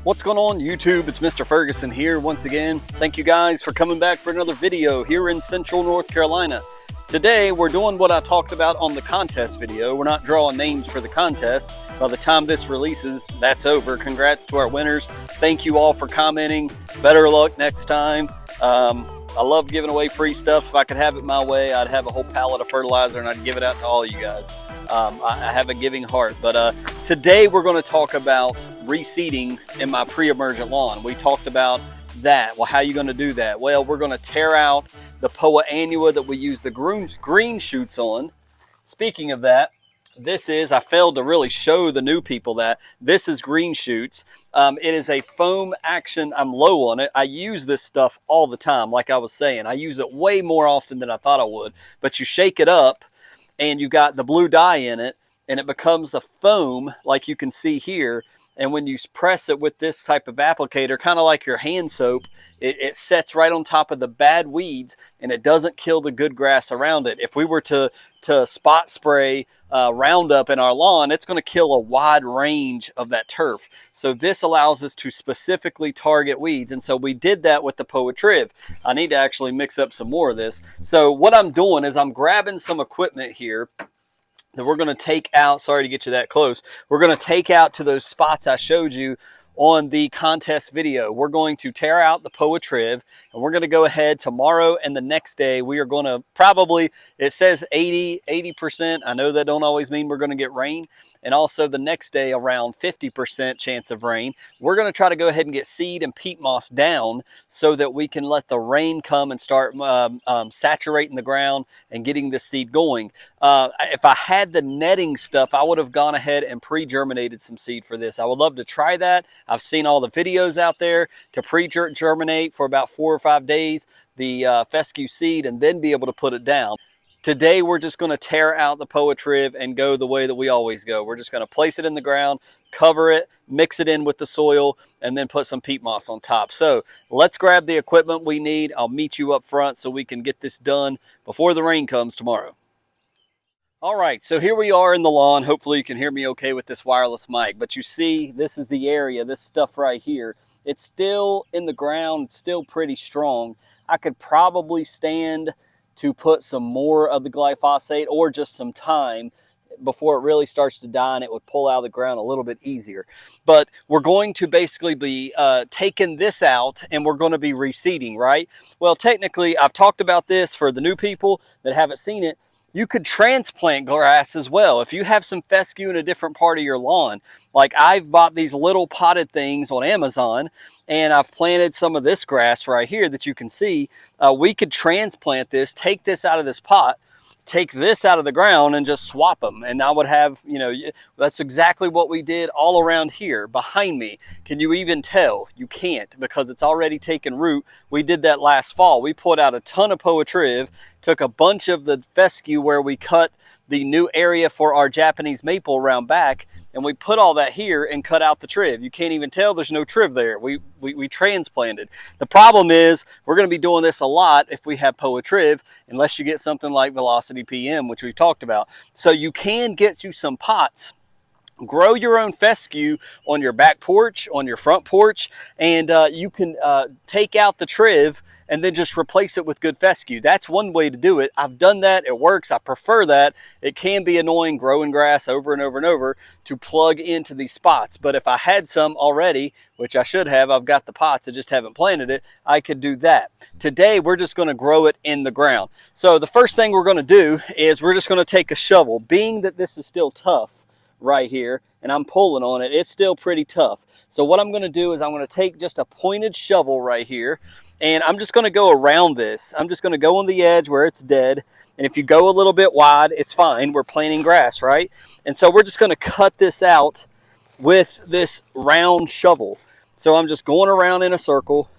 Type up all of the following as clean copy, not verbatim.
What's going on YouTube? It's Mr. Ferguson here once again. Thank you guys for coming back for another video here in Central North Carolina. Today we're doing what I talked about on the contest video. We're not drawing names for the contest. By the time this releases, that's over. Congrats to our winners. Thank you all for commenting. Better luck next time. I love giving away free stuff. If I could have it my way, I'd have a whole pallet of fertilizer and I'd give it out to all you guys. I have a giving heart. But today we're going to talk about reseeding in my pre-emergent lawn. We talked about that. Well, how are you going to do that? Well, we're going to tear out the Poa annua that we use the green shoots on. Speaking of that, I failed to really show the new people that this is green shoots. It is a foam action. I'm low on it. I use this stuff all the time. Like I was saying, I use it way more often than I thought I would. But you shake it up and you got the blue dye in it and it becomes the foam like you can see here. And when you press it with this type of applicator, kind of like your hand soap, it sets right on top of the bad weeds and it doesn't kill the good grass around it. If we were to spot spray Roundup in our lawn, it's going to kill a wide range of that turf. So this allows us to specifically target weeds. And so we did that with the Poa triv. I need to actually mix up some more of this. So what I'm doing is I'm grabbing some equipment here that we're going to take out. Sorry to get you that close. We're going to take out to those spots I showed you on the contest video. We're going to tear out the Poa triv and we're going to go ahead tomorrow and the next day. We are going to probably, it says 80%. I know that don't always mean we're going to get rain. And also the next day around 50% chance of rain. We're going to try to go ahead and get seed and peat moss down so that we can let the rain come and start saturating the ground and getting this seed going. If I had the netting stuff, I would have gone ahead and pre-germinated some seed for this. I would love to try that. I've seen all the videos out there to pre-germinate for about 4 or 5 days the fescue seed and then be able to put it down. Today, we're just going to tear out the Poa triv and go the way that we always go. We're just going to place it in the ground, cover it, mix it in with the soil, and then put some peat moss on top. So let's grab the equipment we need. I'll meet you up front so we can get this done before the rain comes tomorrow. All right, so here we are in the lawn. Hopefully you can hear me okay with this wireless mic. But you see, this is the area, this stuff right here. It's still in the ground, it's still pretty strong. I could probably stand to put some more of the glyphosate or just some time before it really starts to die and it would pull out of the ground a little bit easier. But we're going to basically be taking this out and we're going to be reseeding, right? Well, technically, I've talked about this for the new people that haven't seen it. You could transplant grass as well. If you have some fescue in a different part of your lawn, like I've bought these little potted things on Amazon and I've planted some of this grass right here that you can see. We could transplant this, take this out of this pot, take this out of the ground and just swap them. And I would have, you know, that's exactly what we did all around here behind me. Can you even tell? You can't because it's already taken root. We did that last fall. We put out a ton of Poa triv, took a bunch of the fescue where we cut the new area for our Japanese maple around back, and we put all that here and cut out the triv. You can't even tell there's no triv there. We transplanted. The problem is we're going to be doing this a lot if we have Poa triv, unless you get something like Velocity PM, which we've talked about. So you can get you some pots, grow your own fescue on your back porch, on your front porch, and you can take out the triv and then just replace it with good fescue. That's one way to do it. I've done that. It works. I prefer that. It can be annoying growing grass over and over and over to plug into these spots. But if I had some already, which I should have, I've got the pots, I just haven't planted it, I could do that. Today, we're just going to grow it in the ground. So the first thing we're going to do is we're just going to take a shovel. Being that this is still tough right here, and I'm pulling on it, it's still pretty tough. So what I'm going to do is I'm going to take just a pointed shovel right here, and I'm just going to go around this. I'm just going to go on the edge where it's dead. And if you go a little bit wide, it's fine. We're planting grass, right? And so we're just going to cut this out with this round shovel. So I'm just going around in a circle.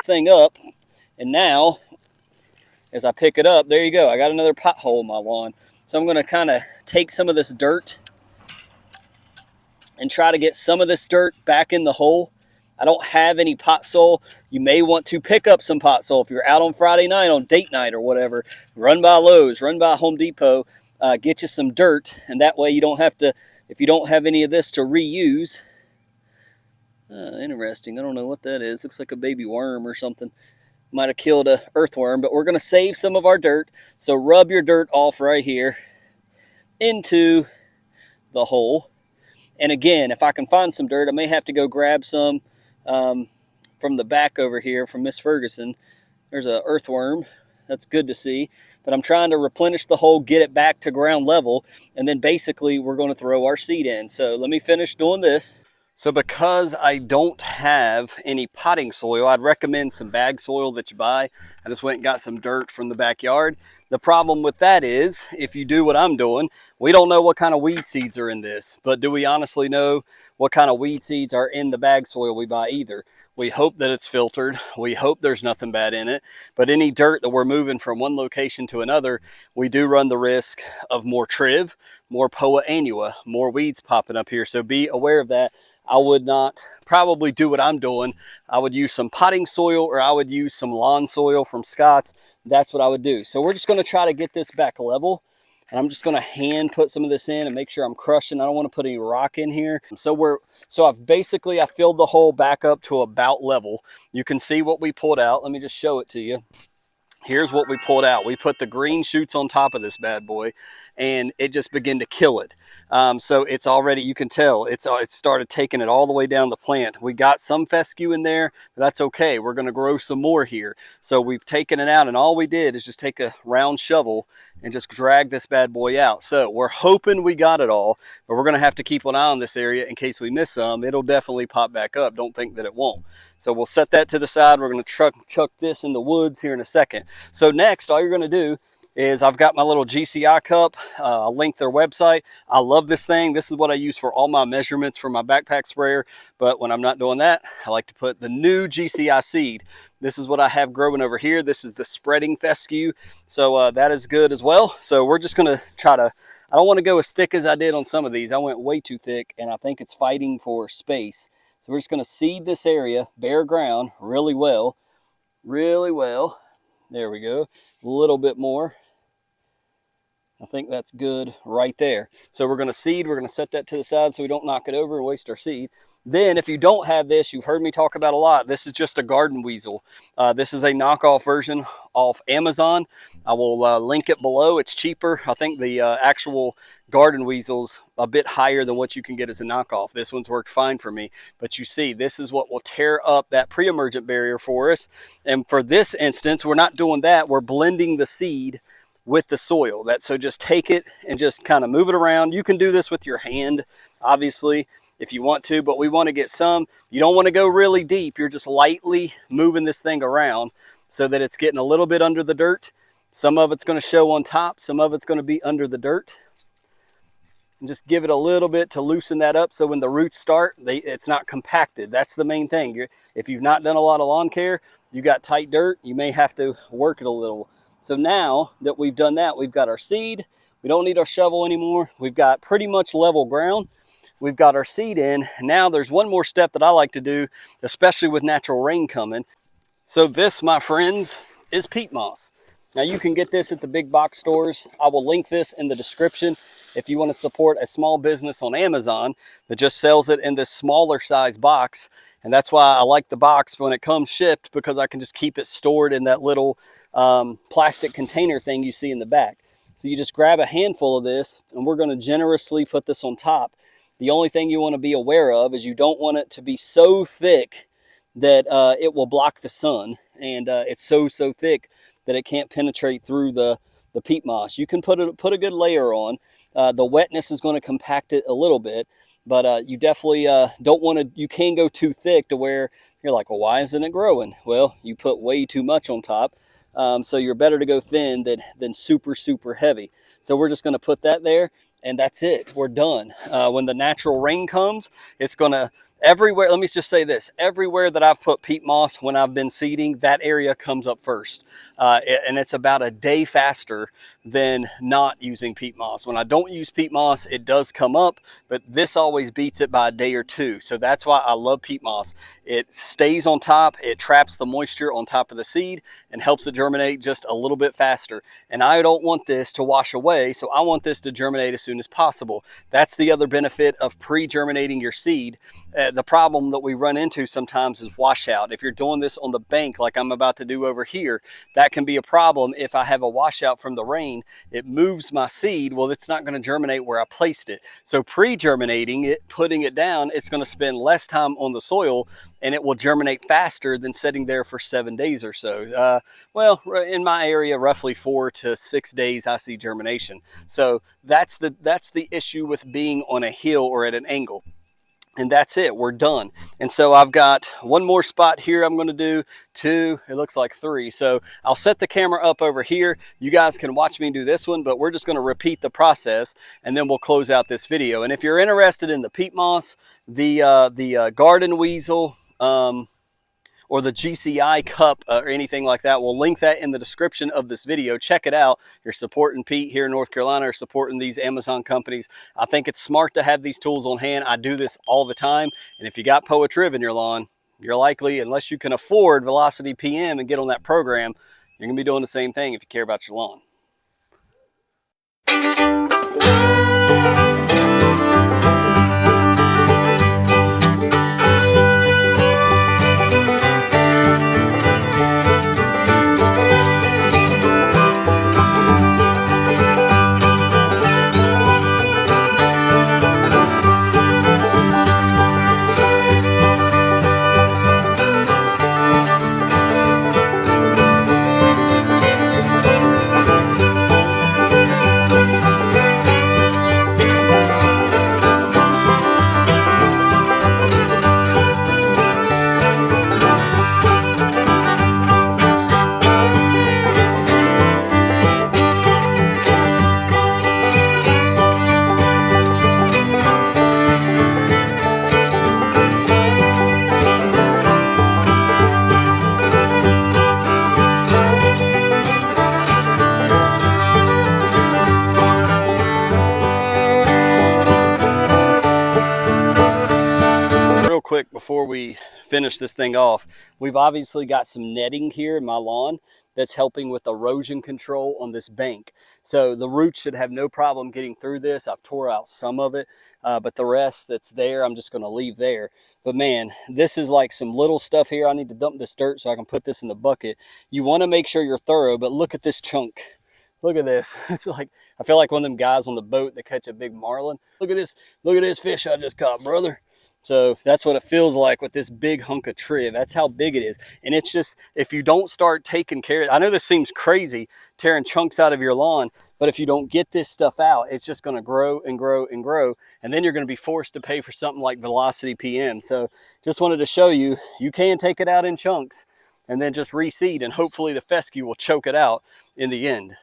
Thing up, and now as I pick it up, there you go, I got another pothole in my lawn. So I'm going to kind of take some of this dirt and try to get some of this dirt back in the hole. I don't have any pot soil. You may want to pick up some pot soil. If you're out on Friday night on date night or whatever, run by Lowe's, run by Home Depot, get you some dirt, and that way you don't have to, if you don't have any of this to reuse. Interesting. I don't know what that is. Looks like a baby worm or something. Might have killed a earthworm, but we're going to save some of our dirt. So rub your dirt off right here into the hole. And again, if I can find some dirt, I may have to go grab some from the back over here from Miss Ferguson. There's an earthworm. That's good to see. But I'm trying to replenish the hole, get it back to ground level, and then basically we're going to throw our seed in. So let me finish doing this. So because I don't have any potting soil, I'd recommend some bag soil that you buy. I just went and got some dirt from the backyard. The problem with that is, if you do what I'm doing, we don't know what kind of weed seeds are in this. But do we honestly know what kind of weed seeds are in the bag soil we buy either? We hope that it's filtered. We hope there's nothing bad in it. But any dirt that we're moving from one location to another, we do run the risk of more triv, more poa annua, more weeds popping up here. So be aware of that. I would not probably do what I'm doing. I would use some potting soil, or I would use some lawn soil from Scott's. That's what I would do. So we're just going to try to get this back level. And I'm just going to hand put some of this in and make sure I'm crushing. I don't want to put any rock in here. So I filled the hole back up to about level. You can see what we pulled out. Let me just show it to you. Here's what we pulled out. We put the green shoots on top of this bad boy, and it just began to kill it. So it's already, you can tell, it started taking it all the way down the plant. We got some fescue in there, but that's okay. We're going to grow some more here. So we've taken it out, and all we did is just take a round shovel and just drag this bad boy out. So we're hoping we got it all, but we're going to have to keep an eye on this area in case we miss some. It'll definitely pop back up. Don't think that it won't. So we'll set that to the side. We're going to chuck this in the woods here in a second. So next, all you're going to do is, I've got my little GCI cup. I'll link their website. I love this thing. This is what I use for all my measurements for my backpack sprayer. But when I'm not doing that, I like to put the new GCI seed. This is what I have growing over here. This is the spreading fescue. So that is good as well. So we're just going to try to, I don't want to go as thick as I did on some of these. I went way too thick, and I think it's fighting for space. So we're just going to seed this area, bare ground, really well. Really well. There we go. A little bit more. I think that's good right there. So we're going to seed. We're going to set that to the side so we don't knock it over and waste our seed. Then if you don't have this, you've heard me talk about a lot. This is just a garden weasel. This is a knockoff version off Amazon. I will link it below. It's cheaper. I think the actual garden weasel's a bit higher than what you can get as a knockoff. This one's worked fine for me. But you see, this is what will tear up that pre-emergent barrier for us. And for this instance, we're not doing that. We're blending the seed with the soil. So just take it and just kind of move it around. You can do this with your hand, obviously, if you want to, but we want to get some. You don't want to go really deep. You're just lightly moving this thing around so that it's getting a little bit under the dirt. Some of it's going to show on top. Some of it's going to be under the dirt. And just give it a little bit to loosen that up so when the roots start, it's not compacted. That's the main thing. If you've not done a lot of lawn care, you got tight dirt, you may have to work it a little. So now that we've done that, we've got our seed. We don't need our shovel anymore. We've got pretty much level ground. We've got our seed in. Now there's one more step that I like to do, especially with natural rain coming. So this, my friends, is peat moss. Now you can get this at the big box stores. I will link this in the description if you want to support a small business on Amazon that just sells it in this smaller size box. And that's why I like the box when it comes shipped, because I can just keep it stored in that little plastic container thing you see in the back. So you just grab a handful of this, and we're going to generously put this on top. The only thing you want to be aware of is you don't want it to be so thick that it will block the sun, and it's so thick that it can't penetrate through the peat moss. You can put a good layer on. The wetness is going to compact it a little bit, but you definitely don't want to, you can go too thick to where you're like, well, why isn't it growing? Well, you put way too much on top. So you're better to go thin than super heavy. So we're just going to put that there, and that's it. We're done. When the natural rain comes, it's going to, everywhere, let me just say this, everywhere that I've put peat moss when I've been seeding, that area comes up first. And it's about a day faster than not using peat moss. When I don't use peat moss, it does come up, but this always beats it by a day or two. So that's why I love peat moss. It stays on top, it traps the moisture on top of the seed and helps it germinate just a little bit faster. And I don't want this to wash away, so I want this to germinate as soon as possible. That's the other benefit of pre-germinating your seed. The problem that we run into sometimes is washout. If you're doing this on the bank like I'm about to do over here, that can be a problem. If I have a washout from the rain, it moves my seed. Well, it's not going to germinate where I placed it. So pre-germinating it, putting it down, it's going to spend less time on the soil and it will germinate faster than sitting there for 7 days or so. Well, in my area, roughly 4 to 6 days I see germination. So that's the issue with being on a hill or at an angle. And that's it, we're done. And so I've got one more spot here I'm gonna do, 2, it looks like 3. So I'll set the camera up over here. You guys can watch me do this one, but we're just gonna repeat the process and then we'll close out this video. And if you're interested in the peat moss, the garden weasel, or the GCI cup or anything like that, we'll link that in the description of this video. Check it out. You're supporting Pete here in North Carolina, or supporting these Amazon companies. I think it's smart to have these tools on hand. I do this all the time. And if you got Poa-Triv in your lawn, you're likely, unless you can afford Velocity PM and get on that program, you're gonna be doing the same thing if you care about your lawn. Quick before we finish this thing off, we've obviously got some netting here in my lawn that's helping with erosion control on this bank. So the roots should have no problem getting through this. I've tore out some of it, but the rest that's there, I'm just going to leave there. But man, this is like some little stuff here. I need to dump this dirt so I can put this in the bucket. You want to make sure you're thorough, but look at this chunk. Look at this. It's like, I feel like one of them guys on the boat that catch a big marlin. Look at this fish I just caught, brother. So that's what it feels like with this big hunk of triv. That's how big it is. And it's just, if you don't start taking care of it, I know this seems crazy, tearing chunks out of your lawn, but if you don't get this stuff out, it's just going to grow and grow and grow. And then you're going to be forced to pay for something like Velocity PM. So just wanted to show you, you can take it out in chunks and then just reseed, and hopefully the fescue will choke it out in the end.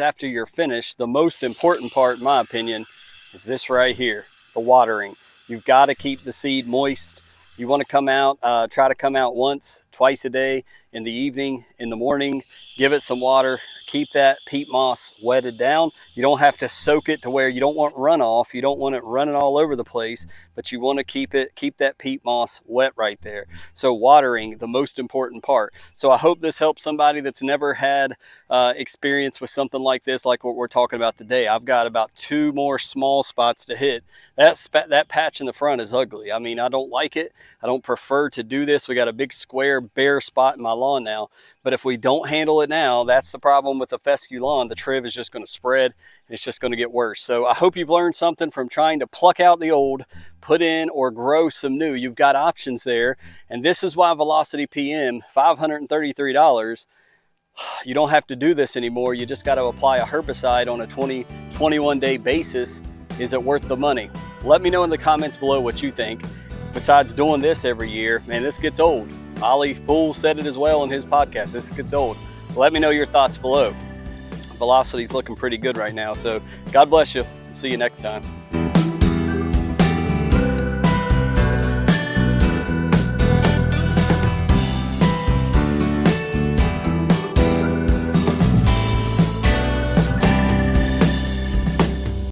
After you're finished, the most important part, in my opinion, is this right here, the watering. You've got to keep the seed moist. You want to come out, try to come out once, twice a day, in the evening, in the morning, give it some water, keep that peat moss wetted down. You don't have to soak it to where you don't want runoff, you don't want it running all over the place, but you want to keep that peat moss wet right there. So watering, the most important part. So I hope this helps somebody that's never had experience with something like this, like what we're talking about today. I've got about 2 more small spots to hit. That patch in the front is ugly. I mean, I don't like it. I don't prefer to do this. We got a big square bare spot in my lawn now. But if we don't handle it now, that's the problem with the fescue lawn. The triv is just going to spread, and it's just going to get worse. So I hope you've learned something from trying to pluck out the old, put in or grow some new. You've got options there. And this is why Velocity PM, $533. You don't have to do this anymore. You just got to apply a herbicide on a 21 day basis. Is it worth the money? Let me know in the comments below what you think. Besides doing this every year, man, this gets old. Ollie Poole said it as well in his podcast. This gets old. Let me know your thoughts below. Velocity's looking pretty good right now. So God bless you. See you next time.